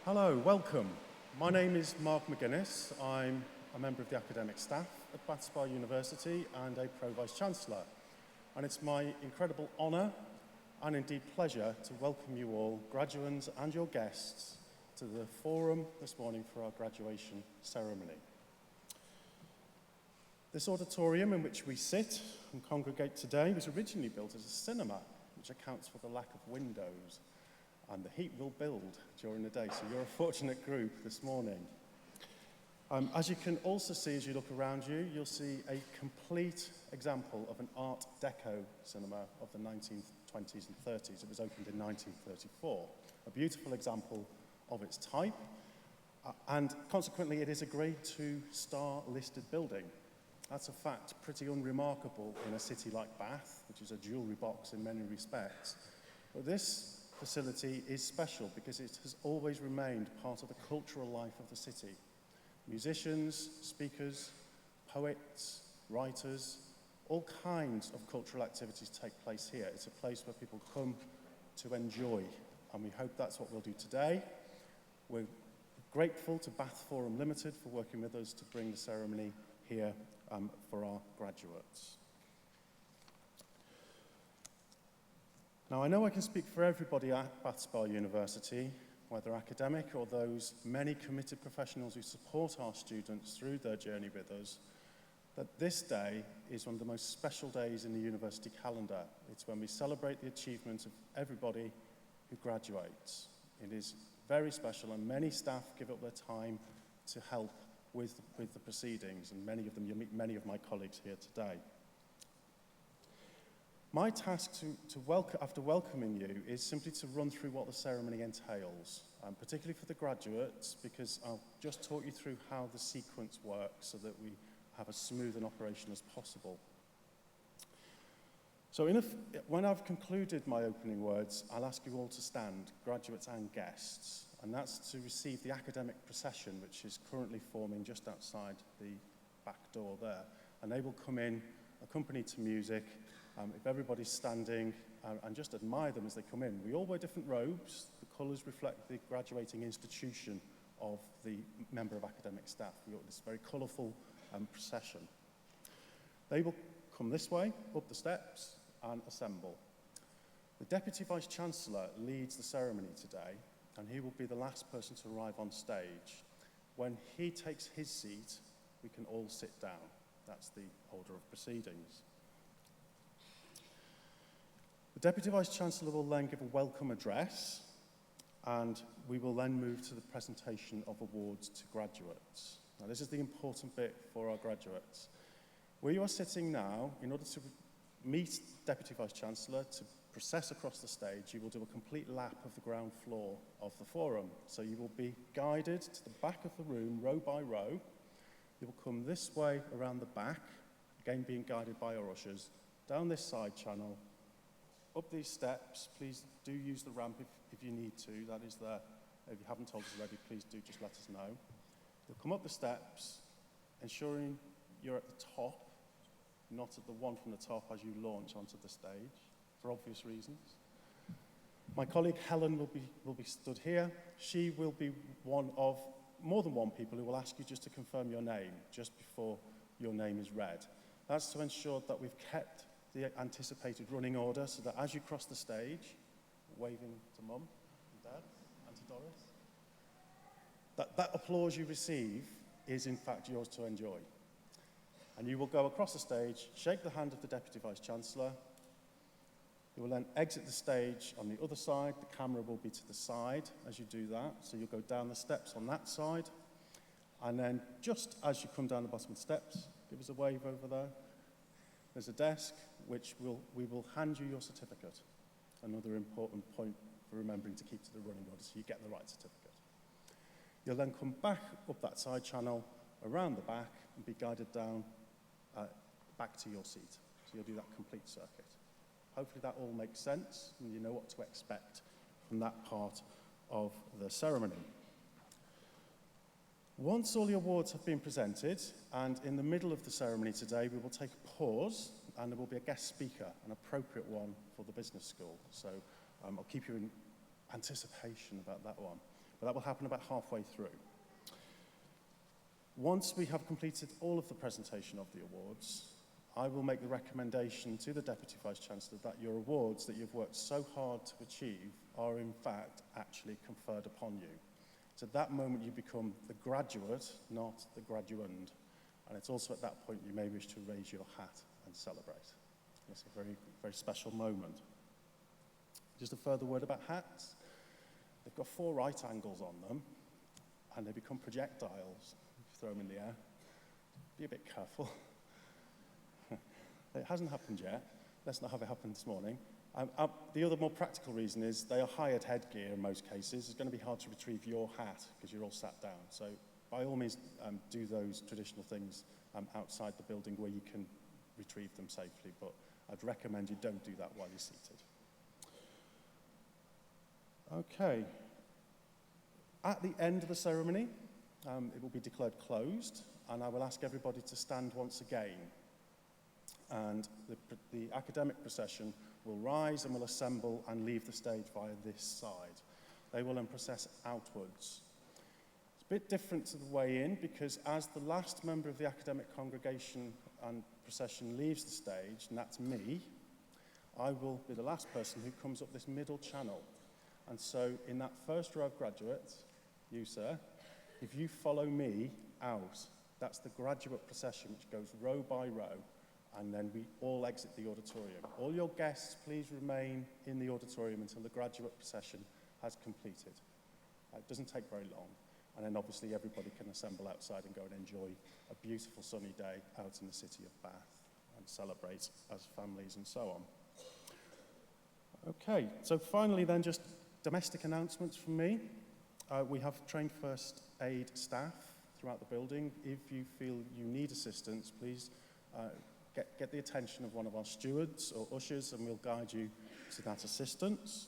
Hello, welcome. My name is Mark McGuiness. I'm a member of the academic staff at Bath Spa University and a Pro-Vice Chancellor. And it's my incredible honour and indeed pleasure to welcome you all, graduands and your guests, to the forum this morning for our graduation ceremony. This auditorium in which we sit and congregate today was originally built as a cinema, which accounts for the lack of windows. And the heat will build during the day, so you're a fortunate group this morning. As you can also see as you look around you, you'll see a complete example of an Art Deco cinema of the 1920s and 30s. It was opened in 1934. A beautiful example of its type, and consequently it is a Grade 2 star listed building. That's a fact pretty unremarkable in a city like Bath, which is a jewellery box in many respects. But this facility is special because it has always remained part of the cultural life of the city. Musicians, speakers, poets, writers, all kinds of cultural activities take place here. It's a place where people come to enjoy, and we hope that's what we'll do today. We're grateful to Bath Forum Limited for working with us to bring the ceremony here for our graduates. Now, I know I can speak for everybody at Bath Spa University, whether academic or those many committed professionals who support our students through their journey with us, that this day is one of the most special days in the university calendar. It's when we celebrate the achievements of everybody who graduates. It is very special, and many staff give up their time to help with the proceedings, and many of them, you'll meet many of my colleagues here today. My task after welcoming you is simply to run through what the ceremony entails, particularly for the graduates, because I'll just talk you through how the sequence works so that we have as smooth an operation as possible. So when I've concluded my opening words, I'll ask you all to stand, graduates and guests, and that's to receive the academic procession, which is currently forming just outside the back door there. And they will come in, accompanied to music. If everybody's standing, and just admire them as they come in. We all wear different robes. The colours reflect the graduating institution of the member of academic staff. We've got this very colourful procession. They will come this way, up the steps, and assemble. The Deputy Vice Chancellor leads the ceremony today, and he will be the last person to arrive on stage. When he takes his seat, we can all sit down. That's the order of proceedings. The Deputy Vice Chancellor will then give a welcome address, and we will then move to the presentation of awards to graduates. Now, this is the important bit for our graduates. Where you are sitting now, in order to meet Deputy Vice Chancellor, to process across the stage, you will do a complete lap of the ground floor of the forum. So you will be guided to the back of the room, row by row. You will come this way around the back, again being guided by our ushers, down this side channel, up these steps. Please do use the ramp if you need to. That is there. If you haven't told us already, please do just let us know. You'll come up the steps, ensuring you're at the top, not at the one from the top as you launch onto the stage, for obvious reasons. My colleague Helen will be stood here. She will be one of more than one people who will ask you just to confirm your name just before your name is read. That's to ensure that we've kept the anticipated running order, so that as you cross the stage, waving to Mum and Dad and to Doris, that applause you receive is in fact yours to enjoy. And you will go across the stage, shake the hand of the Deputy Vice Chancellor. You will then exit the stage on the other side. The camera will be to the side as you do that, so you'll go down the steps on that side. And then just as you come down the bottom of the steps, give us a wave over there. There's a desk which we will hand you your certificate. Another important point for remembering to keep to the running order so you get the right certificate. You'll then come back up that side channel, around the back, and be guided down back to your seat. So you'll do that complete circuit. Hopefully that all makes sense and you know what to expect from that part of the ceremony. Once all the awards have been presented, and in the middle of the ceremony today, we will take a pause, and there will be a guest speaker, an appropriate one for the business school. So I'll keep you in anticipation about that one. but that will happen about halfway through. Once we have completed all of the presentation of the awards, I will make the recommendation to the Deputy Vice Chancellor that your awards that you've worked so hard to achieve are in fact actually conferred upon you. So at that moment you become the graduate, not the graduand. And it's also at that point you may wish to raise your hat and celebrate. It's a very, very special moment. Just a further word about hats. They've got 4 right angles on them, and they become projectiles. Throw them in the air. Be a bit careful. It hasn't happened yet. Let's not have it happen this morning. The other more practical reason is they are hired headgear in most cases. It's going to be hard to retrieve your hat because you're all sat down. So by all means, do those traditional things outside the building where you can retrieve them safely, but I'd recommend you don't do that while you're seated. Okay. At the end of the ceremony, it will be declared closed, and I will ask everybody to stand once again. And the academic procession will rise and will assemble and leave the stage via this side. They will then process outwards. It's a bit different to the way in, because as the last member of the academic congregation and procession leaves the stage, and that's me, I will be the last person who comes up this middle channel. And so in that first row of graduates, you, sir, if you follow me out, that's the graduate procession, which goes row by row, and then we all exit the auditorium. All your guests, please remain in the auditorium until the graduate procession has completed. It doesn't take very long, and then obviously everybody can assemble outside and go and enjoy a beautiful sunny day out in the city of Bath and celebrate as families and so on. Okay, so finally then, just domestic announcements from me. We have trained first aid staff throughout the building. If you feel you need assistance, please get the attention of one of our stewards or ushers, and we'll guide you to that assistance.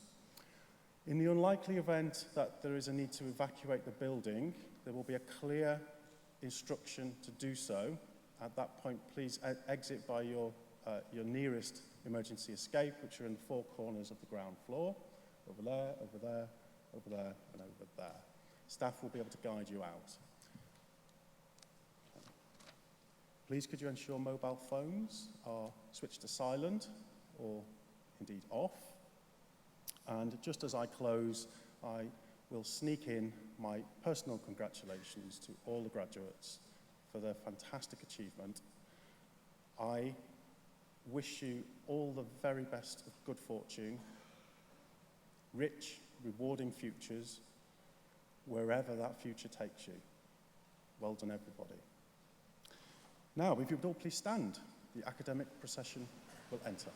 In the unlikely event that there is a need to evacuate the building, there will be a clear instruction to do so. At that point, please exit by your nearest emergency escape, which are in the 4 corners of the ground floor. Over there, over there, over there, and over there. Staff will be able to guide you out. Please could you ensure mobile phones are switched to silent or indeed off. And just as I close, I will sneak in my personal congratulations to all the graduates for their fantastic achievement. I wish you all the very best of good fortune, rich, rewarding futures, wherever that future takes you. Well done, everybody. Now, if you would all please stand, the academic procession will enter.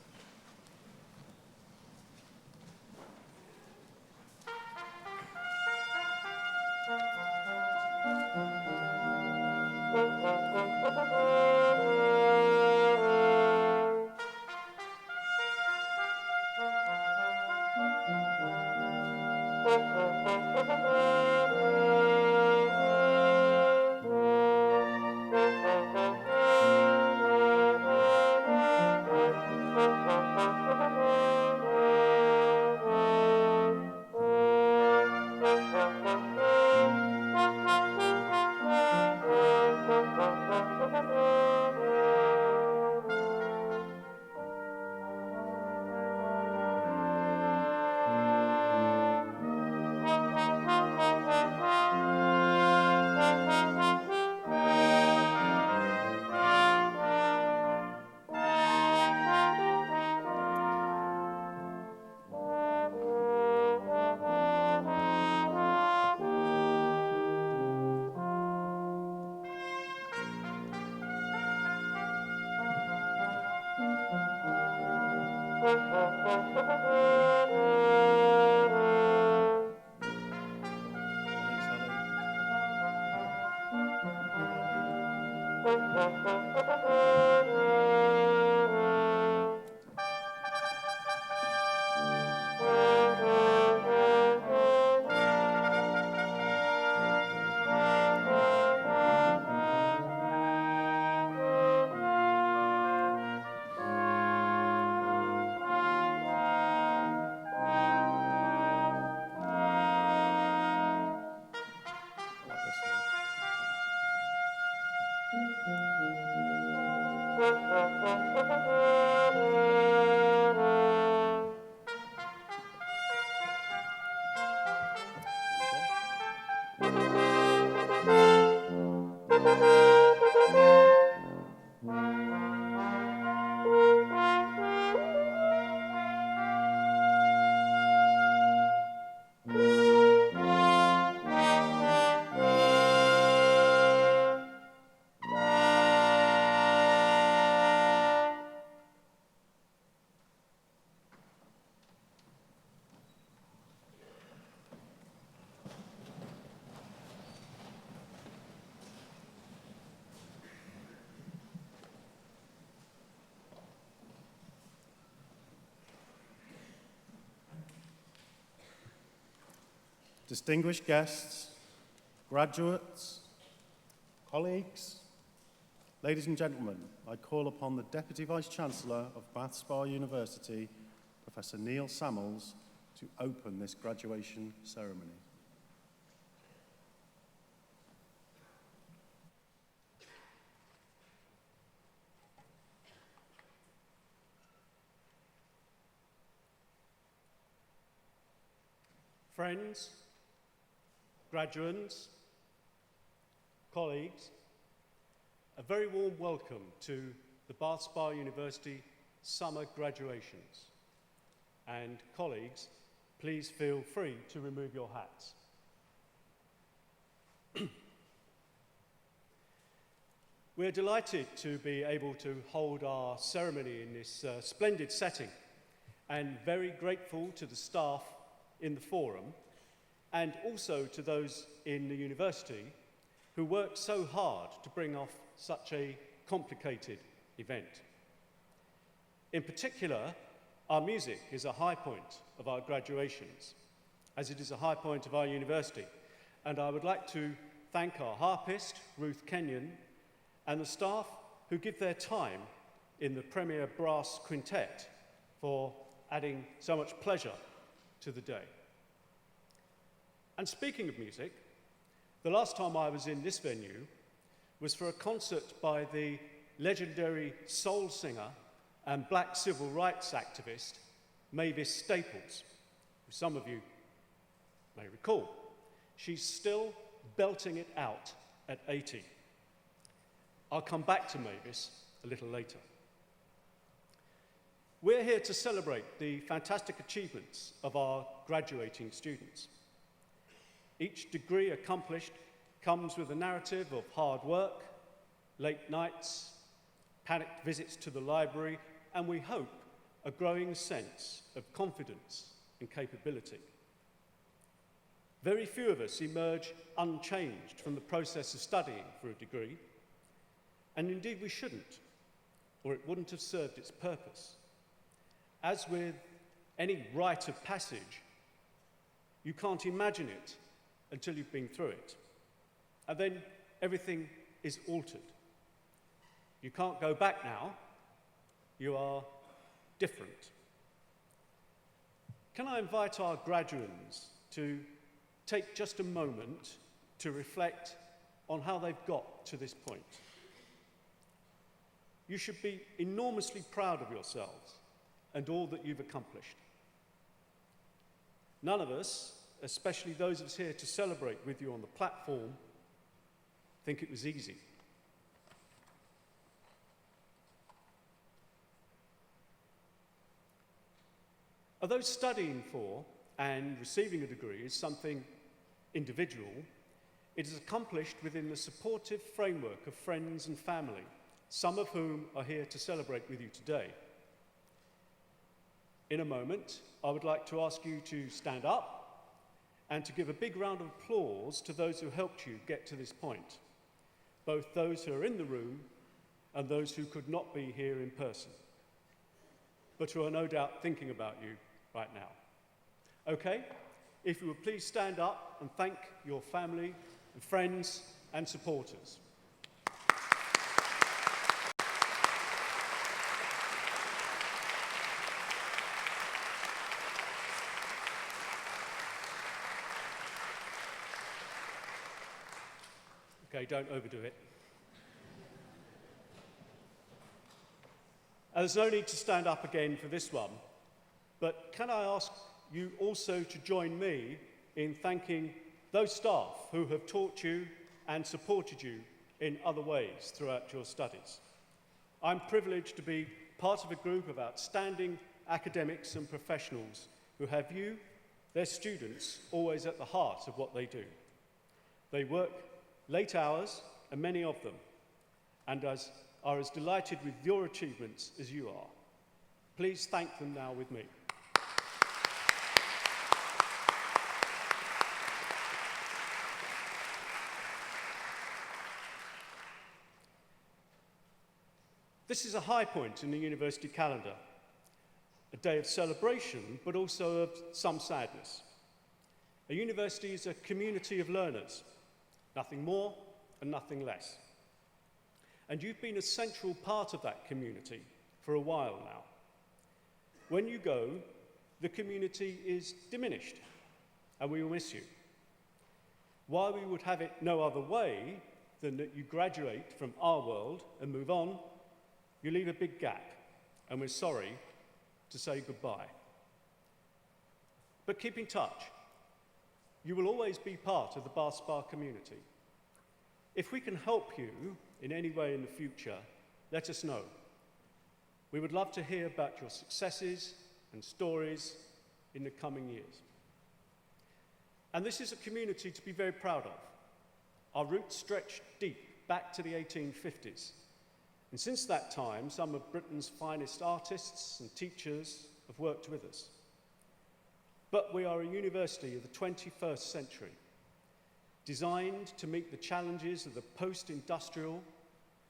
Distinguished guests, graduates, colleagues, ladies and gentlemen, I call upon the Deputy Vice Chancellor of Bath Spa University, Professor Neil Sammells, to open this graduation ceremony. Friends, graduands, colleagues, a very warm welcome to the Bath Spa University summer graduations. And colleagues, please feel free to remove your hats. We're delighted to be able to hold our ceremony in this splendid setting, and very grateful to the staff in the forum, and also to those in the university who worked so hard to bring off such a complicated event. In particular, our music is a high point of our graduations, as it is a high point of our university, and I would like to thank our harpist, Ruth Kenyon, and the staff who give their time in the Premier Brass Quintet for adding so much pleasure to the day. And speaking of music, the last time I was in this venue was for a concert by the legendary soul singer and black civil rights activist Mavis Staples, who some of you may recall. She's still belting it out at 80. I'll come back to Mavis a little later. We're here to celebrate the fantastic achievements of our graduating students. Each degree accomplished comes with a narrative of hard work, late nights, panicked visits to the library, and we hope a growing sense of confidence and capability. Very few of us emerge unchanged from the process of studying for a degree, and indeed we shouldn't, or it wouldn't have served its purpose. As with any rite of passage, you can't imagine it until you've been through it. And then everything is altered. You can't go back now. You are different. Can I invite our graduands to take just a moment to reflect on how they've got to this point? You should be enormously proud of yourselves and all that you've accomplished. None of us, especially those of us here to celebrate with you on the platform, think it was easy. Although studying for and receiving a degree is something individual, it is accomplished within the supportive framework of friends and family, some of whom are here to celebrate with you today. In a moment, I would like to ask you to stand up and to give a big round of applause to those who helped you get to this point, both those who are in the room and those who could not be here in person, but who are no doubt thinking about you right now. Okay, if you would please stand up and thank your family and friends and supporters. Okay, don't overdo it. There's no need to stand up again for this one, but can I ask you also to join me in thanking those staff who have taught you and supported you in other ways throughout your studies. I'm privileged to be part of a group of outstanding academics and professionals who have you, their students, always at the heart of what they do. They work late hours, and many of them, and are as delighted with your achievements as you are. Please thank them now with me. This is a high point in the university calendar, a day of celebration, but also of some sadness. A university is a community of learners, nothing more and nothing less. And you've been a central part of that community for a while now. When you go, the community is diminished, and we will miss you. While we would have it no other way than that you graduate from our world and move on, you leave a big gap, and we're sorry to say goodbye. But keep in touch. You will always be part of the Bath Spa community. If we can help you in any way in the future, let us know. We would love to hear about your successes and stories in the coming years. And this is a community to be very proud of. Our roots stretch deep back to the 1850s. And since that time, some of Britain's finest artists and teachers have worked with us. But we are a university of the 21st century, designed to meet the challenges of the post-industrial,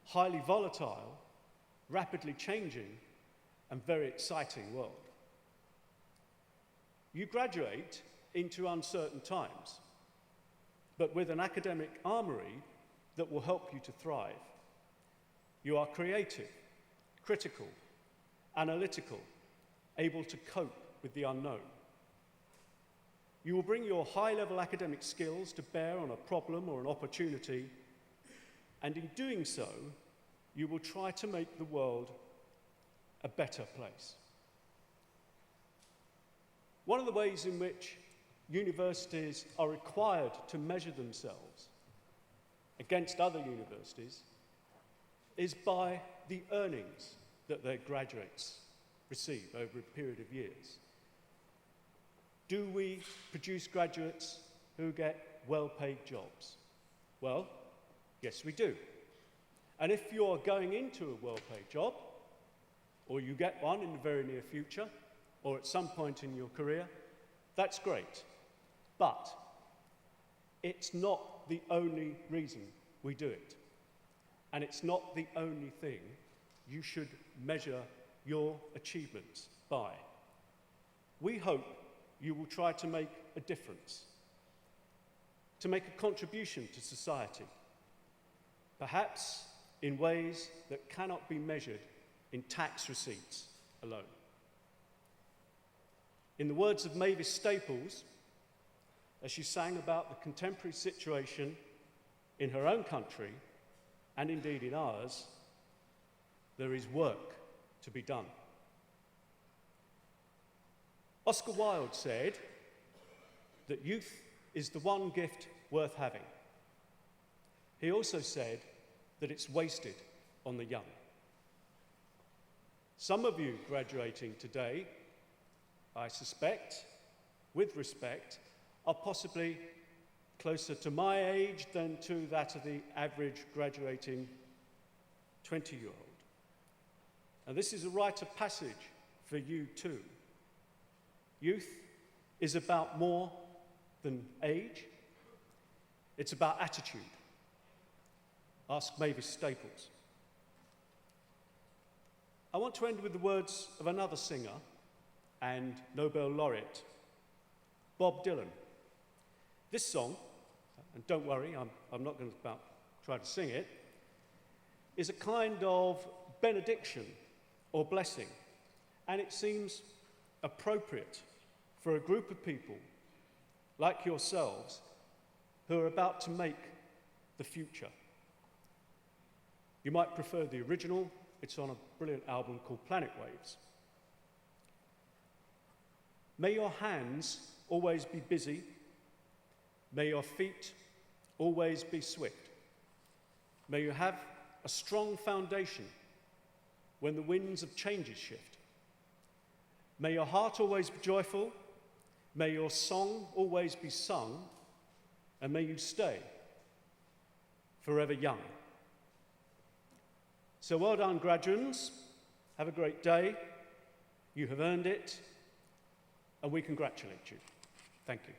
highly volatile, rapidly changing, and very exciting world. You graduate into uncertain times, but with an academic armoury that will help you to thrive. You are creative, critical, analytical, able to cope with the unknown. You will bring your high-level academic skills to bear on a problem or an opportunity, and in doing so, you will try to make the world a better place. One of the ways in which universities are required to measure themselves against other universities is by the earnings that their graduates receive over a period of years. Do we produce graduates who get well-paid jobs? Well, yes, we do. And if you're going into a well-paid job, or you get one in the very near future, or at some point in your career, that's great. But it's not the only reason we do it. And it's not the only thing you should measure your achievements by. We hope you will try to make a difference, to make a contribution to society, perhaps in ways that cannot be measured in tax receipts alone. In the words of Mavis Staples, as she sang about the contemporary situation in her own country, and indeed in ours, there is work to be done. Oscar Wilde said that youth is the one gift worth having. He also said that it's wasted on the young. Some of you graduating today, I suspect, with respect, are possibly closer to my age than to that of the average graduating 20-year-old. And this is a rite of passage for you too. Youth is about more than age. It's about attitude. Ask Mavis Staples. I want to end with the words of another singer and Nobel laureate, Bob Dylan. This song, and don't worry, I'm not going to try to sing it, is a kind of benediction or blessing, and it seems appropriate for a group of people like yourselves who are about to make the future. You might prefer the original It's on a brilliant album called Planet Waves. May your hands always be busy. May your feet always be swift. May you have a strong foundation when the winds of changes shift. May your heart always be joyful. May your song always be sung. And may you stay forever young. So well done, graduands. Have a great day. You have earned it. And we congratulate you. Thank you.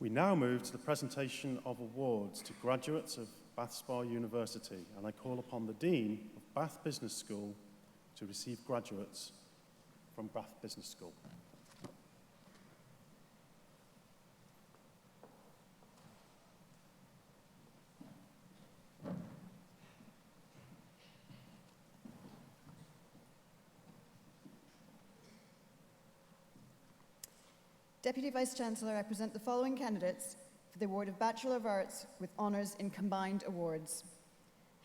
We now move to the presentation of awards to graduates of Bath Spa University, and I call upon the Dean of Bath Business School to receive graduates from Bath Business School. Deputy Vice Chancellor, I present the following candidates for the award of Bachelor of Arts with honours in combined awards.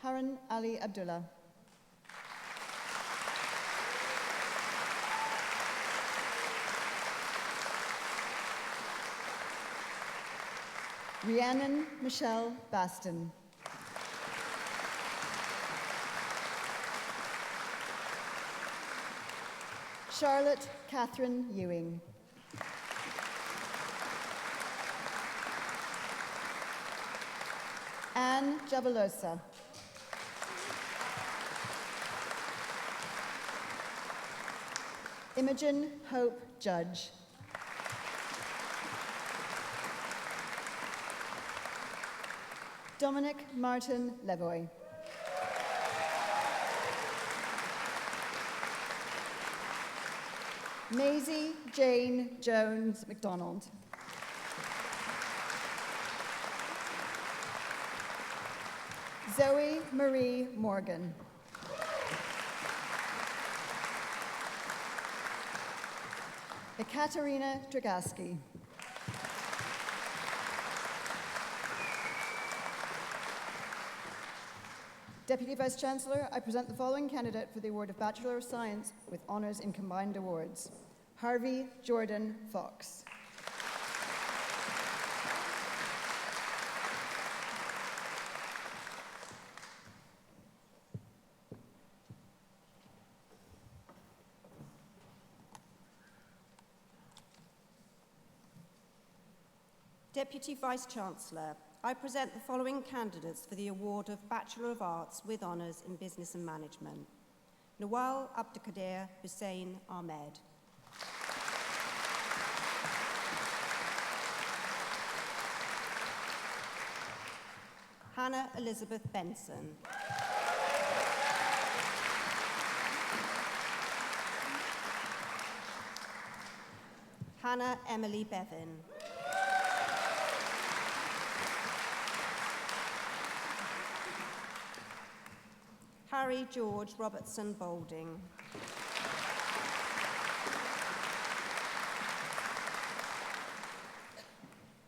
Harun Ali Abdullah. Rhiannon Michelle Baston. Charlotte Catherine Ewing. Anne Javalosa. Imogen Hope Judge. Dominic Martin Levoy. Maisy Jane Jones MacDonald. Zoe Marie Morgan. Ekaterina Dragaski. Deputy Vice Chancellor, I present the following candidate for the award of Bachelor of Science with honours in combined awards. Harvey Jordan Fox. Deputy Vice Chancellor, I present the following candidates for the award of Bachelor of Arts with honours in Business and Management. Nawal Abdulkadir Hussein Ahmed. Hannah Elizabeth Benson. Hannah Emily Bevan. Harry George Robertson Boulding.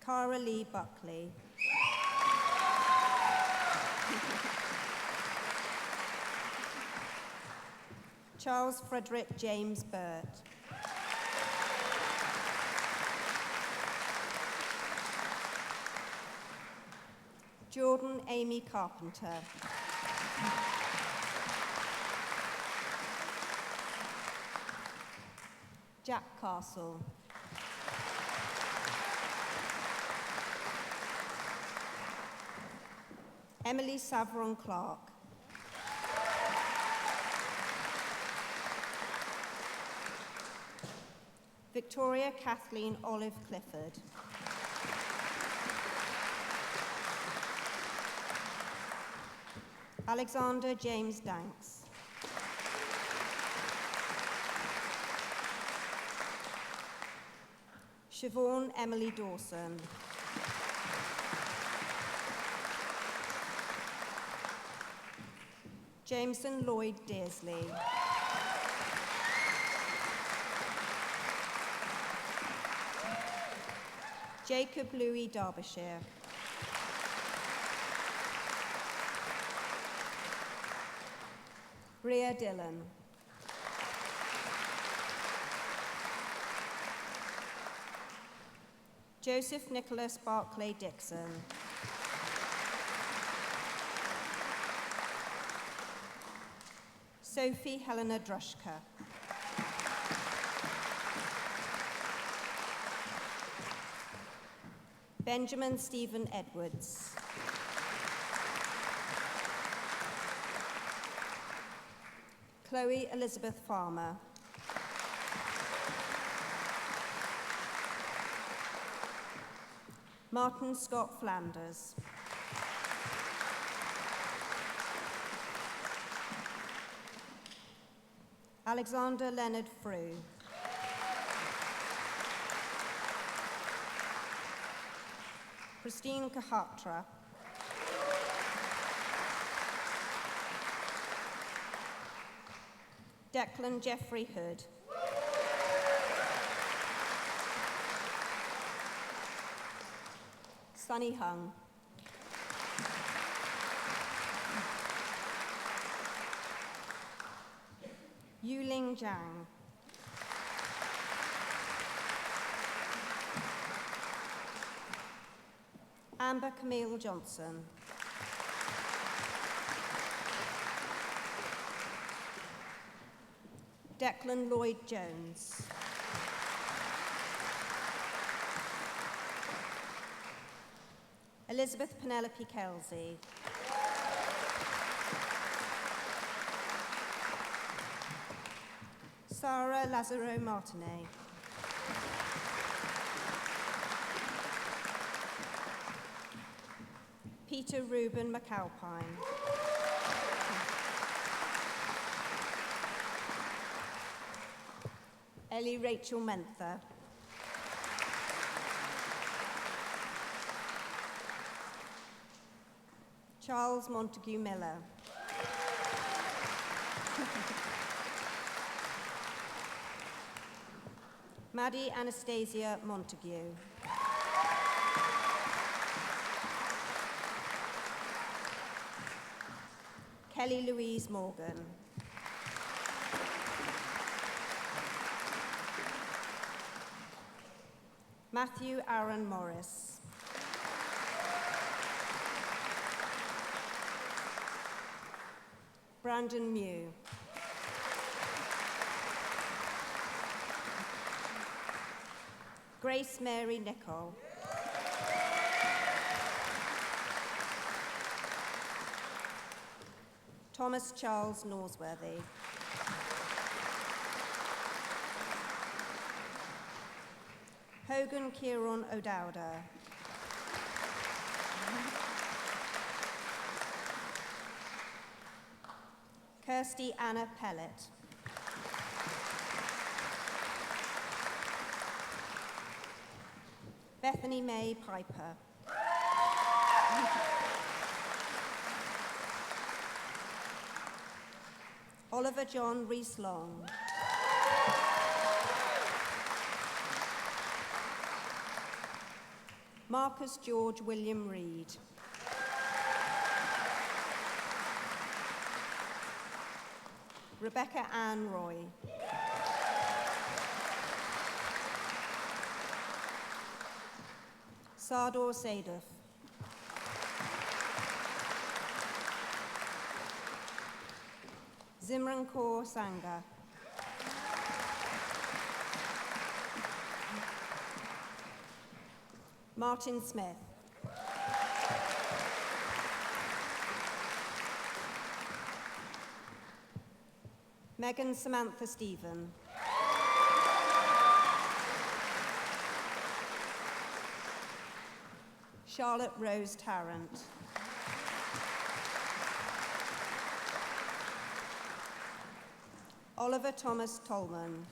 Cara Lee Buckley. Charles Frederick James Burt. Jordan Amy Carpenter. Jack Castle. Emily Savron Clark. Victoria Kathleen Olive Clifford. Alexander James Danks. Siobhan Emily Dawson. Jameson Lloyd Dearsley. Jacob Louis Derbyshire. Rhea Dillon. Joseph Nicholas Barclay Dixon. Sophie Helena Drushka. Benjamin Stephen Edwards. Chloe Elizabeth Farmer. Martin Scott Flanders. Alexander Leonard Frew. Christine Kahatra. Declan Jeffrey Hood. Sunny Hung. Yuling Zhang. Amber Camille Johnson. Declan Lloyd Jones. Elizabeth Penelope Kelsey. Sarah Lazaro Martinet. Peter Reuben McAlpine. Ellie Rachel Mentha. Charles Montague Miller. Maddie Anastasia Montague. Kelly Louise Morgan. Matthew Aaron Morris. Brandon Mew. Grace Mary Nicol. Thomas Charles Norsworthy. Hogan Kieran O'Dowda. Kirsty Anna Pellet. Bethany May Piper. Oliver John Rees-Long. Marcus George William Reed. Rebecca Ann Roy. Sardor Sadov. Zimran Kaur Sangha. Martin Smith. Megan Samantha Stephen. Charlotte Rose Tarrant. Oliver Thomas Tolman.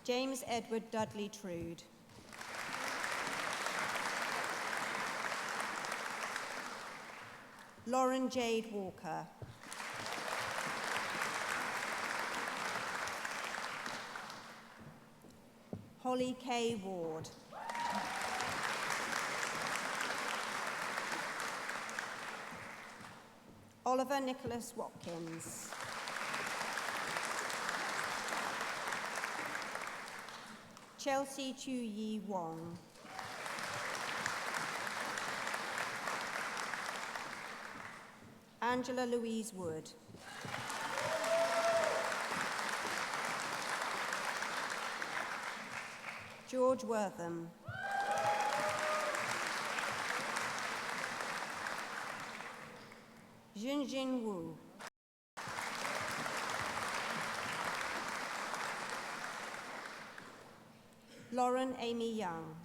James Edward Dudley Trude. Lauren Jade Walker. Holly K. Ward. Oliver Nicholas Watkins. Chelsea Chu Yi Wong. Angela Louise Wood. George Wortham. Junjin Wu. Lauren Amy Young.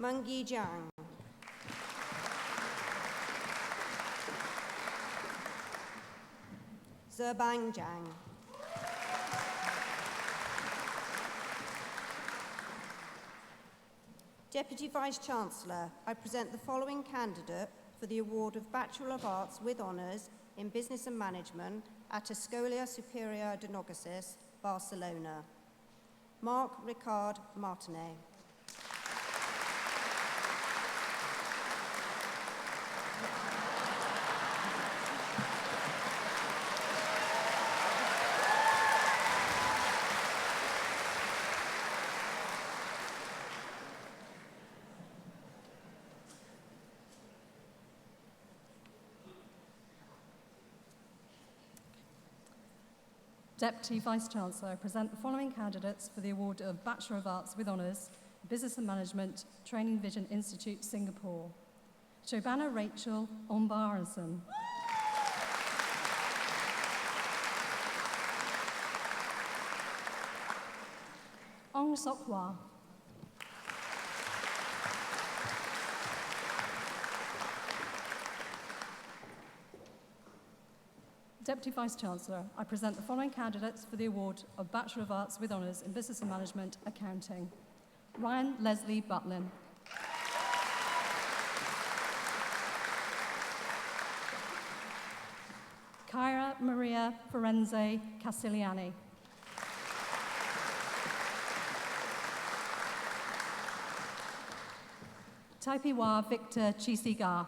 Mungi Jiang. Zerbang Jiang. Deputy Vice Chancellor, I present the following candidate for the award of Bachelor of Arts with Honours in Business and Management at Escola Superior de Negocios, Barcelona. Mark Ricard Martinet. Deputy Vice-Chancellor, I present the following candidates for the award of Bachelor of Arts with Honours, Business and Management, Training Vision Institute, Singapore. Shobana Rachel Ombarasan. Ong Sok Hwa. Deputy Vice-Chancellor, I present the following candidates for the award of Bachelor of Arts with Honours in Business and Management, Accounting. Ryan Leslie Butlin. Kyra Maria Forense Castigliani. Taipiwa Victor Chisiga.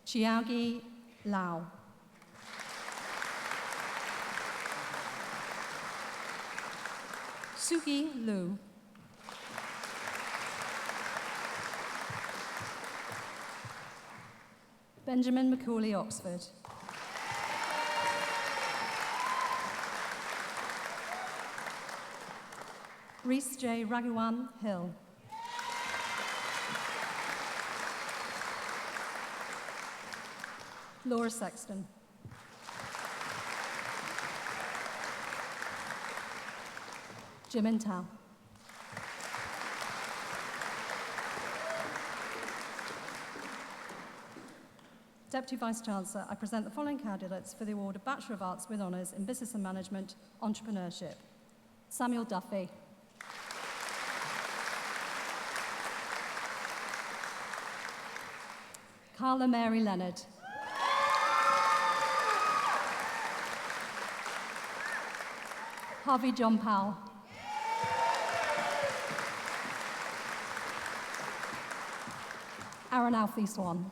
Chiagi Lau. Suki Liu. Benjamin Macaulay Oxford. Rhys J. Raghuwan Hill. Laura Sexton. Jimin Tao. Deputy Vice-Chancellor, I present the following candidates for the award of Bachelor of Arts with Honours in Business and Management, Entrepreneurship. Samuel Duffy. Carla Mary Leonard. Harvey John Powell. Aaron Alfie Swan.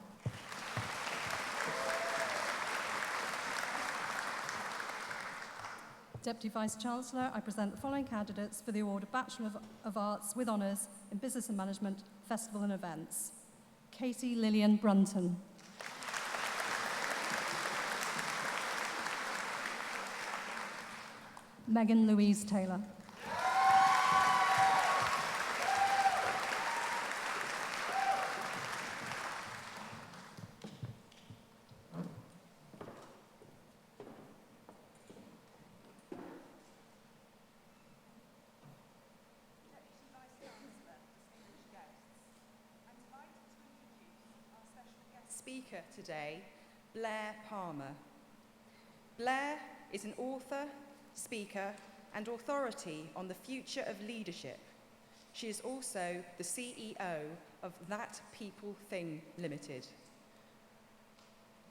Deputy Vice-Chancellor, I present the following candidates for the award of Bachelor of Arts with Honours in Business and Management, Festival and Events. Katie Lillian Brunton. Megan Louise Taylor. speaker today, Blaire Palmer. Blaire is an author, speaker, and authority on the future of leadership. She is also the CEO of That People Thing Limited.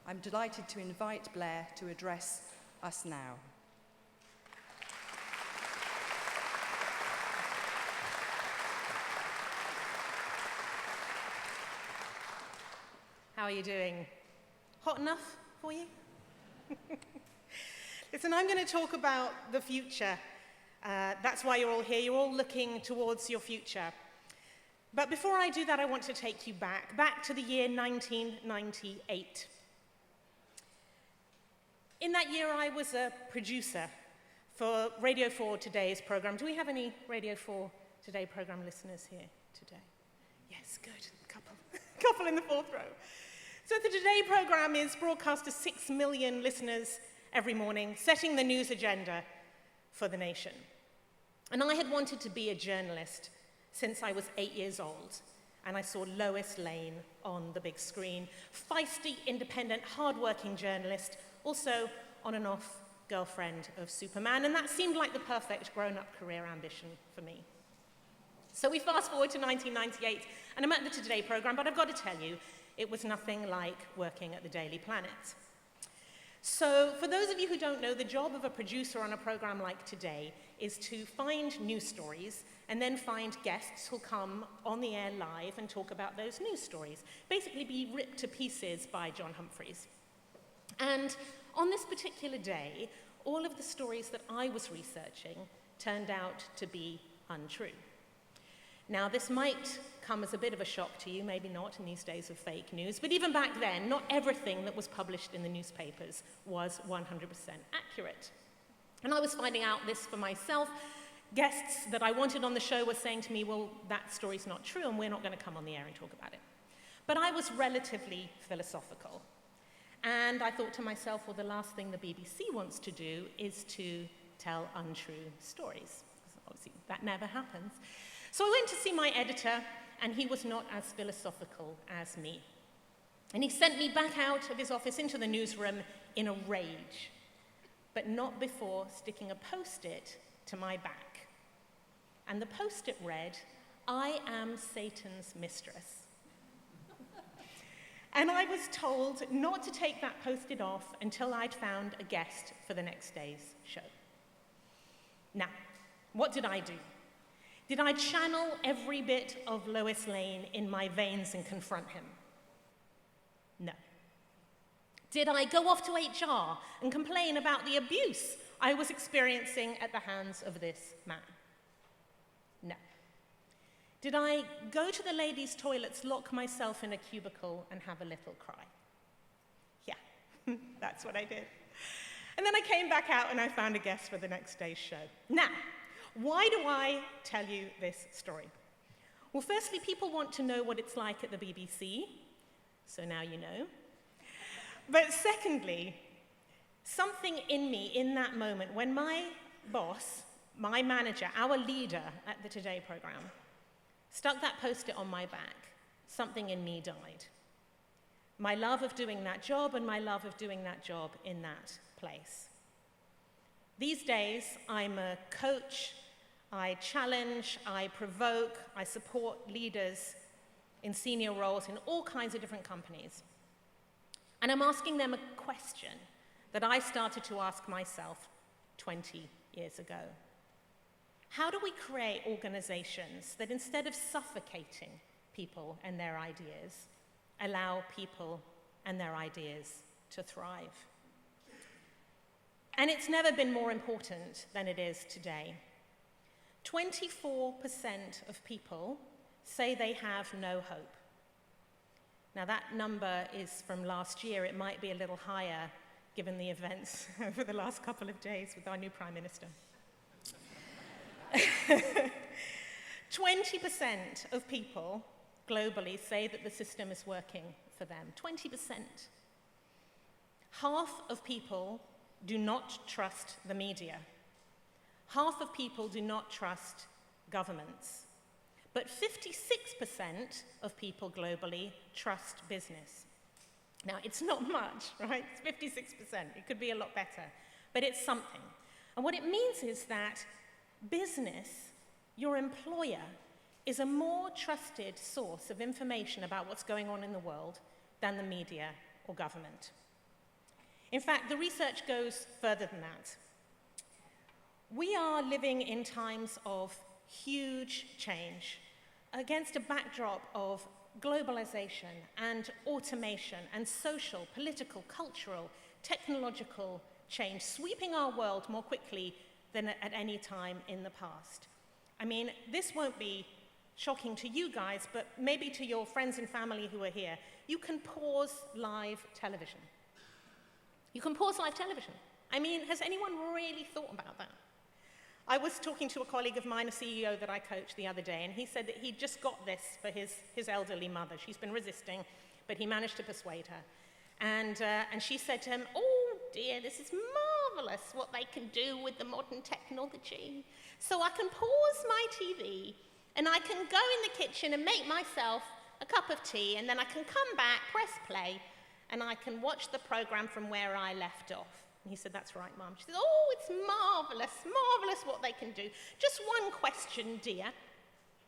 I'm delighted to invite Blaire to address us now. How are you doing? Hot enough for you? Listen, I'm going to talk about the future. That's why you're all here. You're all looking towards your future. But before I do that, I want to take you back to the year 1998. In that year, I was a producer for Radio 4 Today's program. Do we have any Radio 4 Today program listeners here today? Yes, good. Couple in the fourth row. So the Today program is broadcast to 6 million listeners every morning, setting the news agenda for the nation. And I had wanted to be a journalist since I was 8 years old, and I saw Lois Lane on the big screen. Feisty, independent, hard-working journalist, also on and off girlfriend of Superman, and that seemed like the perfect grown-up career ambition for me. So we fast forward to 1998, and I'm at the Today program, but I've got to tell you, it was nothing like working at the Daily Planet. So for those of you who don't know, the job of a producer on a program like Today is to find news stories and then find guests who'll come on the air live and talk about those news stories, basically be ripped to pieces by John Humphreys. And on this particular day, all of the stories that I was researching turned out to be untrue. Now, this might come as a bit of a shock to you, maybe not in these days of fake news, but even back then, not everything that was published in the newspapers was 100% accurate. And I was finding out this for myself. Guests that I wanted on the show were saying to me, well, that story's not true, and we're not going to come on the air and talk about it. But I was relatively philosophical. And I thought to myself, well, the last thing the BBC wants to do is to tell untrue stories. Because obviously, that never happens. So I went to see my editor, and he was not as philosophical as me. And he sent me back out of his office into the newsroom in a rage, but not before sticking a post-it to my back. And the post-it read, "I am Satan's mistress." And I was told not to take that post-it off until I'd found a guest for the next day's show. Now, what did I do? Did I channel every bit of Lois Lane in my veins and confront him? No. Did I go off to HR and complain about the abuse I was experiencing at the hands of this man? No. Did I go to the ladies' toilets, lock myself in a cubicle, and have a little cry? Yeah, that's what I did. And then I came back out and I found a guest for the next day's show. Now, why do I tell you this story? Well, firstly, people want to know what it's like at the BBC, so now you know. But secondly, something in me in that moment, when my boss, my manager, our leader at the Today program, stuck that post-it on my back, something in me died. My love of doing that job and my love of doing that job in that place. These days, I'm a coach, I challenge, I provoke, I support leaders in senior roles in all kinds of different companies. And I'm asking them a question that I started to ask myself 20 years ago. How do we create organizations that instead of suffocating people and their ideas, allow people and their ideas to thrive? And it's never been more important than it is today. 24% of people say they have no hope. Now that number is from last year. It might be a little higher given the events over the last couple of days with our new Prime Minister. 20% of people globally say that the system is working for them. 20%. Half of people do not trust the media. Half of people do not trust governments. But 56% of people globally trust business. Now, it's not much, right? It's 56%. It could be a lot better, but it's something. And what it means is that business, your employer, is a more trusted source of information about what's going on in the world than the media or government. In fact, the research goes further than that. We are living in times of huge change against a backdrop of globalization and automation and social, political, cultural, technological change sweeping our world more quickly than at any time in the past. I mean, this won't be shocking to you guys, but maybe to your friends and family who are here. You can pause live television. You can pause live television. I mean, has anyone really thought about that? I was talking to a colleague of mine, a CEO that I coached the other day, and he said that he just got this for his elderly mother. She's been resisting, but he managed to persuade her. And she said to him, "Oh dear, this is marvelous what they can do with the modern technology. So I can pause my TV, and I can go in the kitchen and make myself a cup of tea, and then I can come back, press play, and I can watch the program from where I left off." And he said, "That's right, Mum." She said, "Oh, it's marvelous, marvelous what they can do. Just one question, dear.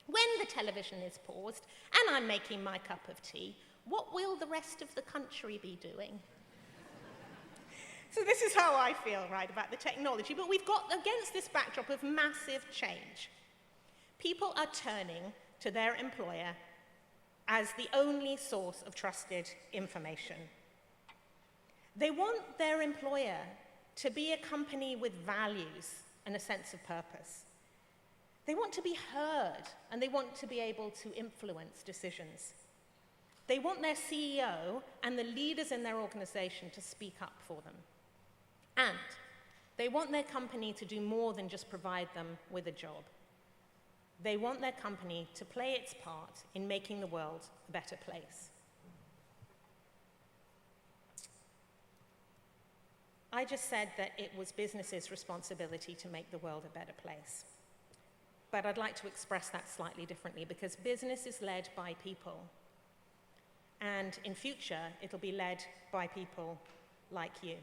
When the television is paused and I'm making my cup of tea, what will the rest of the country be doing?" So this is how I feel, right, about the technology. But we've got, against this backdrop of massive change, people are turning to their employer as the only source of trusted information. They want their employer to be a company with values and a sense of purpose. They want to be heard, and they want to be able to influence decisions. They want their CEO and the leaders in their organization to speak up for them. And they want their company to do more than just provide them with a job. They want their company to play its part in making the world a better place. I just said that it was business's responsibility to make the world a better place. But I'd like to express that slightly differently, because business is led by people. And in future, it'll be led by people like you.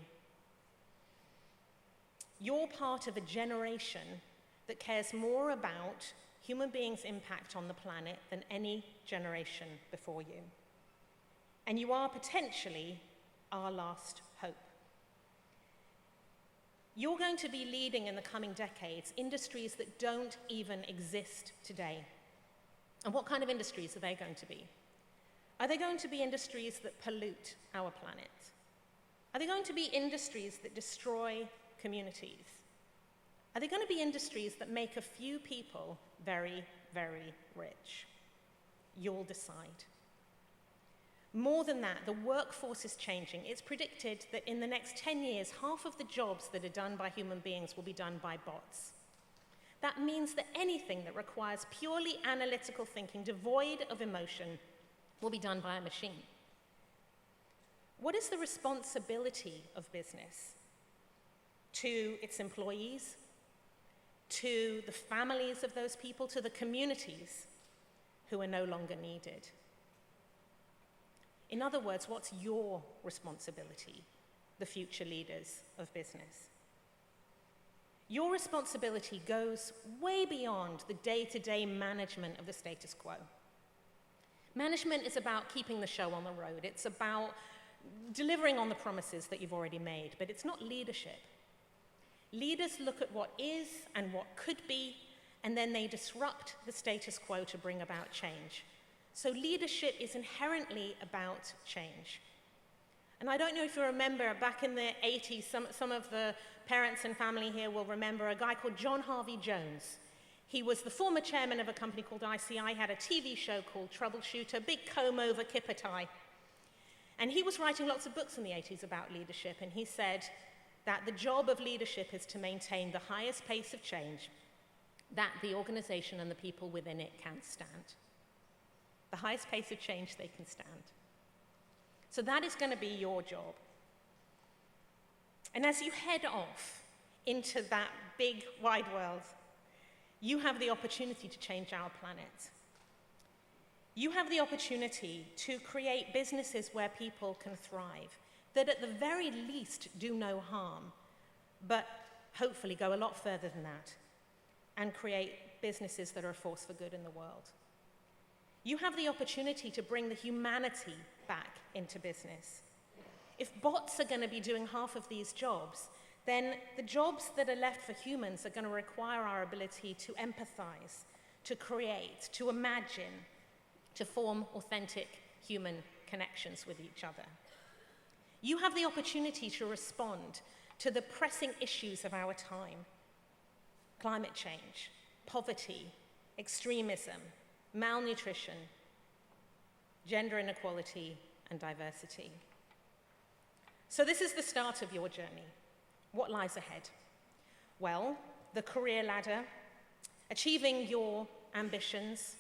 You're part of a generation that cares more about human beings' impact on the planet than any generation before you. And you are potentially our last hope. You're going to be leading in the coming decades industries that don't even exist today. And what kind of industries are they going to be? Are they going to be industries that pollute our planet? Are they going to be industries that destroy communities? Are they going to be industries that make a few people very, very rich? You'll decide. More than that, the workforce is changing. It's predicted that in the next 10 years, half of the jobs that are done by human beings will be done by bots. That means that anything that requires purely analytical thinking, devoid of emotion, will be done by a machine. What is the responsibility of business? To its employees, to the families of those people, to the communities who are no longer needed. In other words, what's your responsibility, the future leaders of business? Your responsibility goes way beyond the day-to-day management of the status quo. Management is about keeping the show on the road. It's about delivering on the promises that you've already made, but it's not leadership. Leaders look at what is and what could be, and then they disrupt the status quo to bring about change. So leadership is inherently about change. And I don't know if you remember, back in the 80s, some of the parents and family here will remember a guy called John Harvey Jones. He was the former chairman of a company called ICI, had a TV show called Troubleshooter, big comb-over kipper tie. And he was writing lots of books in the 80s about leadership, and he said that the job of leadership is to maintain the highest pace of change that the organization and the people within it can stand. The highest pace of change they can stand. So that is going to be your job. And as you head off into that big, wide world, you have the opportunity to change our planet. You have the opportunity to create businesses where people can thrive, that at the very least do no harm, but hopefully go a lot further than that, and create businesses that are a force for good in the world. You have the opportunity to bring the humanity back into business. If bots are going to be doing half of these jobs, then the jobs that are left for humans are going to require our ability to empathize, to create, to imagine, to form authentic human connections with each other. You have the opportunity to respond to the pressing issues of our time: climate change, poverty, extremism, malnutrition, gender inequality, and diversity. So this is the start of your journey. What lies ahead? Well, the career ladder, achieving your ambitions,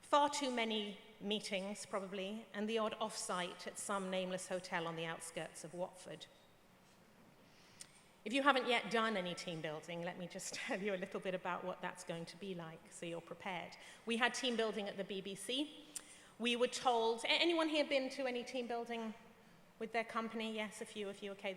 far too many meetings probably, and the odd off-site at some nameless hotel on the outskirts of Watford. If you haven't yet done any team building, let me just tell you a little bit about what that's going to be like, so you're prepared. We had team building at the BBC. We were told, anyone here been to any team building with their company? Yes, a few of you. Okay,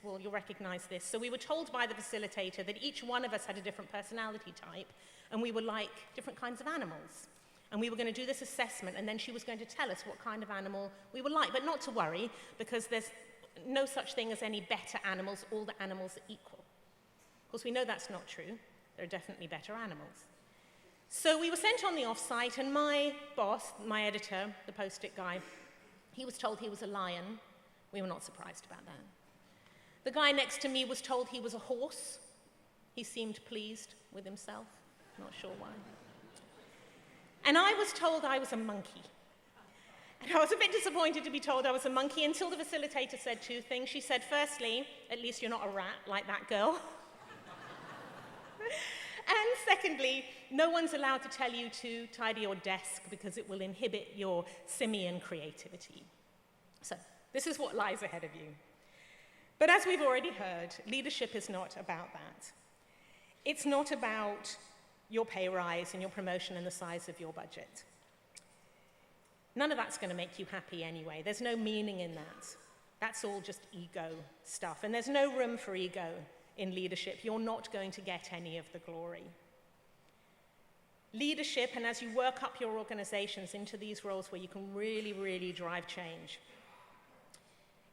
you'll recognize this. So we were told by the facilitator that each one of us had a different personality type, and we were like different kinds of animals. And we were going to do this assessment, and then she was going to tell us what kind of animal we were like. But not to worry, because there's no such thing as any better animals. All the animals are equal. Of course, we know that's not true. There are definitely better animals. So we were sent on the off-site, and my boss, my editor, the post-it guy, he was told he was a lion. We were not surprised about that. The guy next to me was told he was a horse. He seemed pleased with himself. Not sure why. And I was told I was a monkey. And I was a bit disappointed to be told I was a monkey until the facilitator said two things. She said, firstly, at least you're not a rat like that girl. And secondly, no one's allowed to tell you to tidy your desk because it will inhibit your simian creativity. So this is what lies ahead of you. But as we've already heard, leadership is not about that. It's not about your pay rise and your promotion and the size of your budget. None of that's going to make you happy anyway. There's no meaning in that. That's all just ego stuff. And there's no room for ego in leadership. You're not going to get any of the glory. Leadership, and as you work up your organizations into these roles where you can really, really drive change,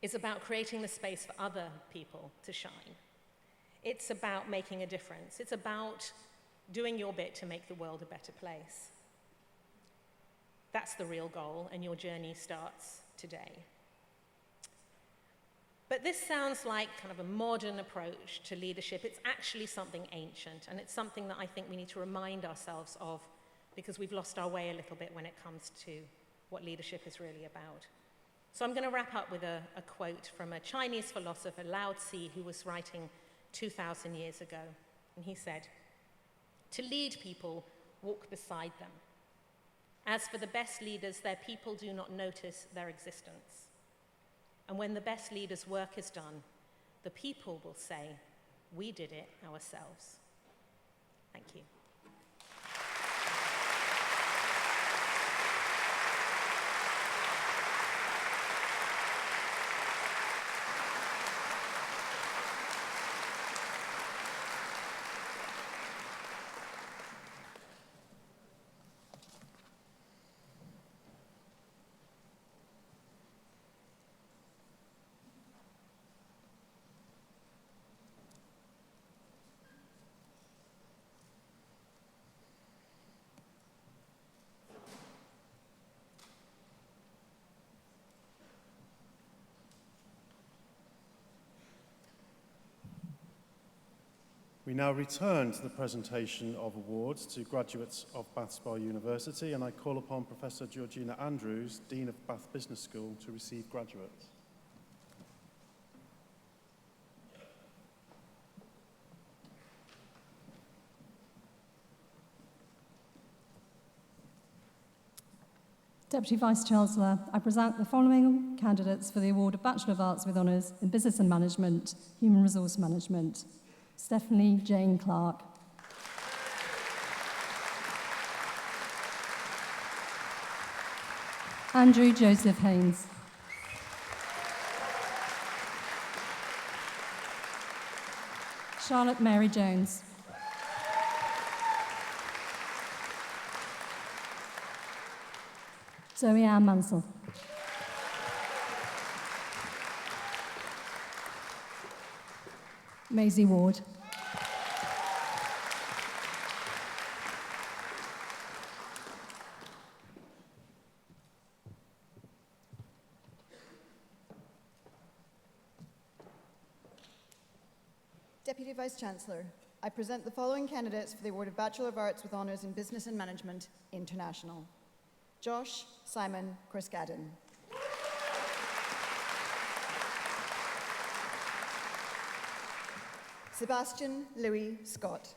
is about creating the space for other people to shine. It's about making a difference. It's about doing your bit to make the world a better place. That's the real goal, and your journey starts today. But this sounds like kind of a modern approach to leadership. It's actually something ancient, and it's something that I think we need to remind ourselves of because we've lost our way a little bit when it comes to what leadership is really about. So I'm going to wrap up with a quote from a Chinese philosopher, Lao Tzu, who was writing 2,000 years ago. And he said, "To lead people, walk beside them. As for the best leaders, their people do not notice their existence. And when the best leader's work is done, the people will say, 'We did it ourselves.'" Thank you. We now return to the presentation of awards to graduates of Bath Spa University, and I call upon Professor Georgina Andrews, Dean of Bath Business School, to receive graduates. Deputy Vice Chancellor, I present the following candidates for the award of Bachelor of Arts with Honours in Business and Management, Human Resource Management. Stephanie Jane Clark. Andrew Joseph Haynes. Charlotte Mary Jones. Zoe Ann Mansell. Maisy Ward. Deputy Vice Chancellor, I present the following candidates for the award of Bachelor of Arts with Honours in Business and Management, International. Josh Simon Corskadden. Sebastian Louis Scott.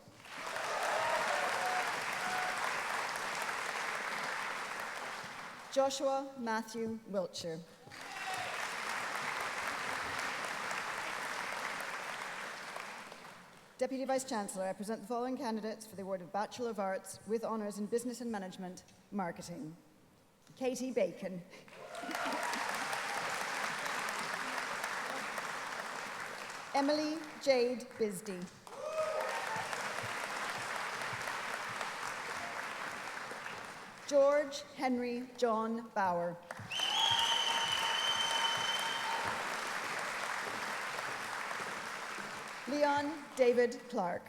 Joshua Matthew Wiltshire. Deputy Vice Chancellor, I present the following candidates for the award of Bachelor of Arts with Honours in Business and Management, Marketing. Katie Bacon. Emily Jade Bisdee. George Henry John Bauer. Leon David Clark.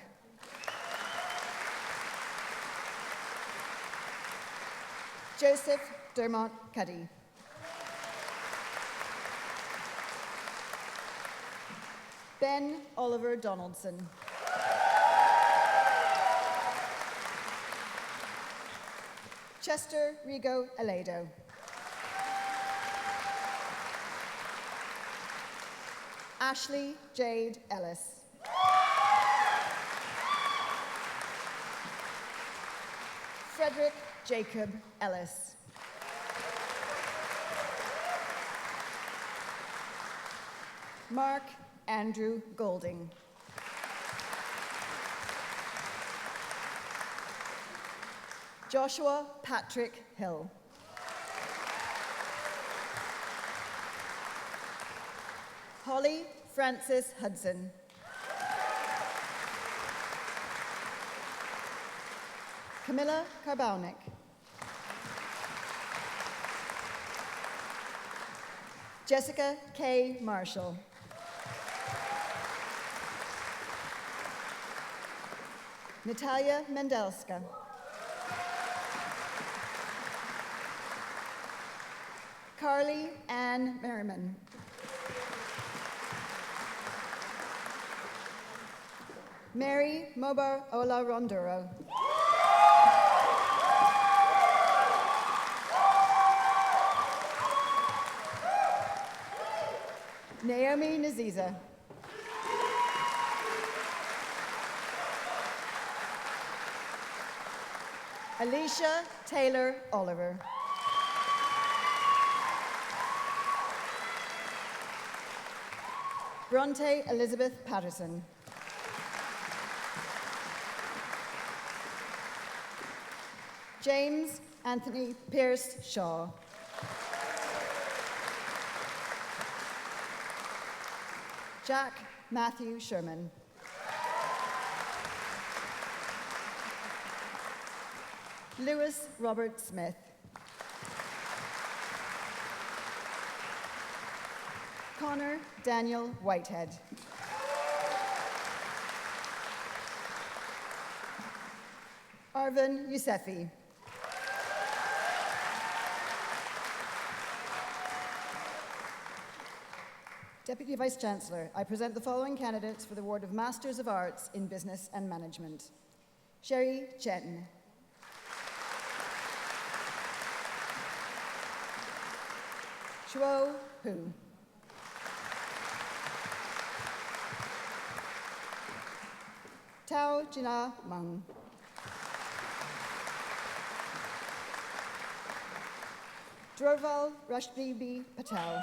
Joseph Dermot Cuddy. Ben Oliver Donaldson. Chester Rigo Aledo. Ashley Jade Ellis. Frederick Jacob Ellis. Mark Andrew Golding. Joshua Patrick Hill. Holly Frances Hudson. Camilla Karbaunik. Jessica K. Marshall. Natalia Mendelska. Carly Ann Merriman. Mary Mobar Ola Ronduro. Naomi Naziza. Alicia Taylor Oliver. Bronte Elizabeth Patterson. James Anthony Pierce Shaw. Jack Matthew Sherman. Lewis Robert Smith. Connor Daniel Whitehead. Arvin Yousefi. Deputy Vice Chancellor, I present the following candidates for the award of Masters of Arts in Business and Management. Sherry Chen. Shuo Hu. Tao Jina Meng. Drorval Rashbi Patel.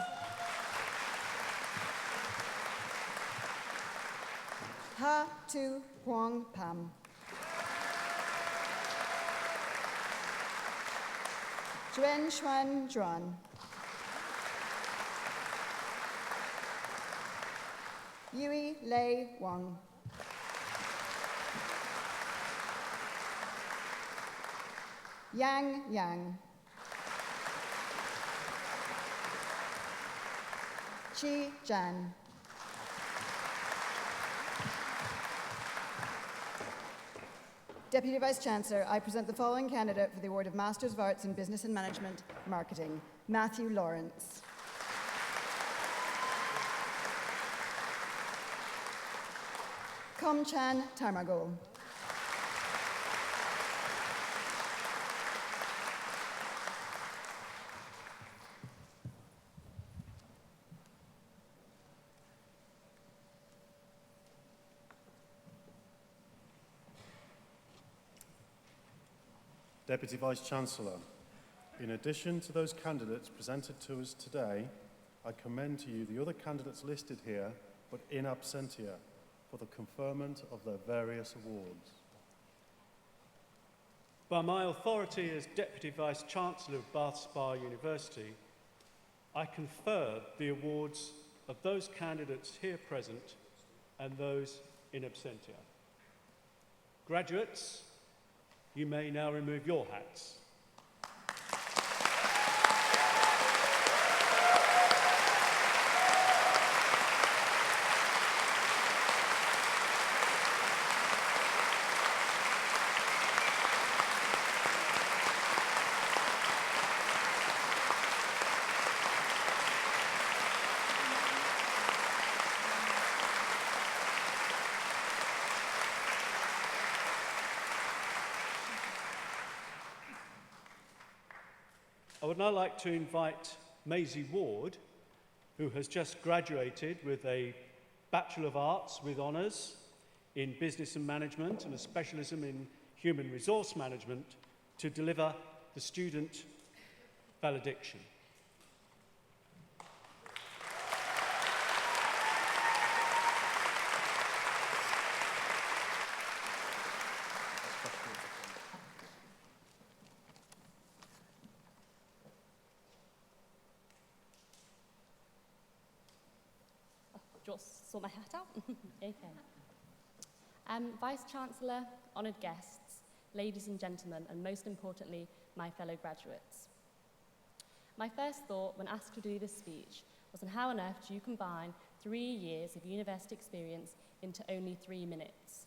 Ha Tu Huang Pam. Zhuan Xuan Zhuan. Yui Lei Wang. Yang Yang. Qi Zhan. Deputy Vice Chancellor, I present the following candidate for the award of Masters of Arts in Business and Management Marketing, Matthew Lawrence. Komchan Tarmagol. Deputy Vice-Chancellor, in addition to those candidates presented to us today, I commend to you the other candidates listed here, but in absentia, for the conferment of their various awards. By my authority as Deputy Vice-Chancellor of Bath Spa University, I confer the awards of those candidates here present and those in absentia. Graduates, you may now remove your hats. I would now like to invite Maisy Ward, who has just graduated with a Bachelor of Arts with honours in Business and Management and a specialism in Human Resource Management, to deliver the student valedictory. Just sort my hat out. Okay. Vice Chancellor, honoured guests, ladies and gentlemen, and most importantly, my fellow graduates. My first thought when asked to do this speech was on how on earth do you combine 3 years of university experience into only 3 minutes.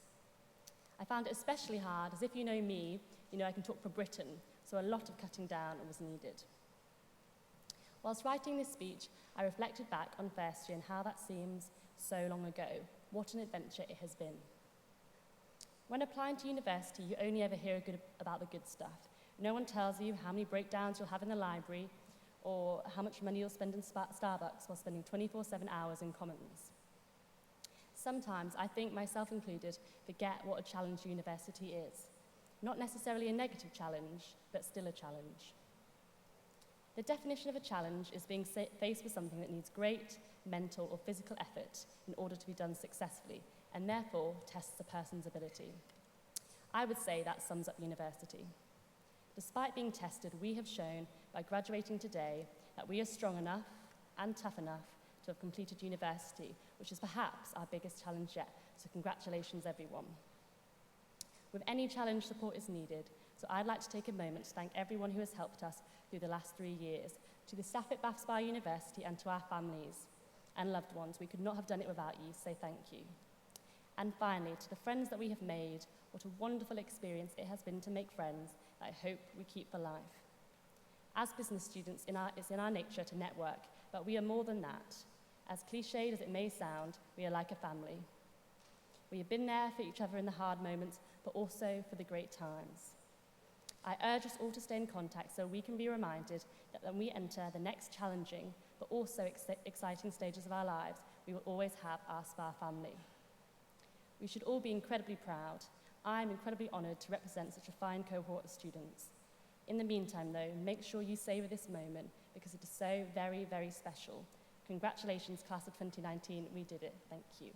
I found it especially hard, as if you know me, you know I can talk for Britain, so a lot of cutting down was needed. Whilst writing this speech, I reflected back on first year and how that seems so long ago. What an adventure it has been. When applying to university, you only ever hear about the good stuff. No one tells you how many breakdowns you'll have in the library or how much money you'll spend in Starbucks while spending 24/7 hours in Commons. Sometimes, I think, myself included, forget what a challenge university is. Not necessarily a negative challenge, but still a challenge. The definition of a challenge is being faced with something that needs great mental or physical effort in order to be done successfully, and therefore tests a person's ability. I would say that sums up university. Despite being tested, we have shown by graduating today that we are strong enough and tough enough to have completed university, which is perhaps our biggest challenge yet, so congratulations everyone. With any challenge, support is needed, so I'd like to take a moment to thank everyone who has helped us through the last 3 years, to the staff at Bath Spa University and to our families and loved ones. We could not have done it without you, so thank you. And finally, to the friends that we have made, what a wonderful experience it has been to make friends that I hope we keep for life. As business students, it's in our nature to network, but we are more than that. As cliched as it may sound, we are like a family. We have been there for each other in the hard moments, but also for the great times. I urge us all to stay in contact so we can be reminded that when we enter the next challenging but also exciting stages of our lives, we will always have our SPA family. We should all be incredibly proud. I'm incredibly honoured to represent such a fine cohort of students. In the meantime, though, make sure you savour this moment because it is so very, very special. Congratulations, class of 2019. We did it. Thank you.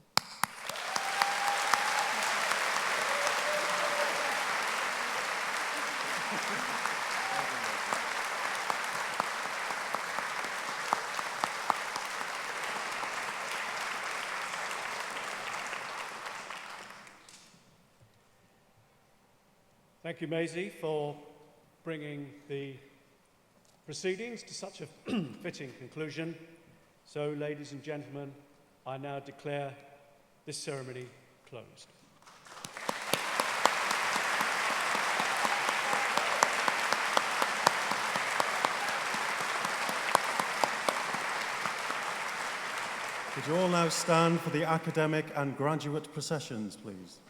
Thank you, Maisy, for bringing the proceedings to such a fitting conclusion. So, ladies and gentlemen, I now declare this ceremony closed. Would you all now stand for the academic and graduate processions, please?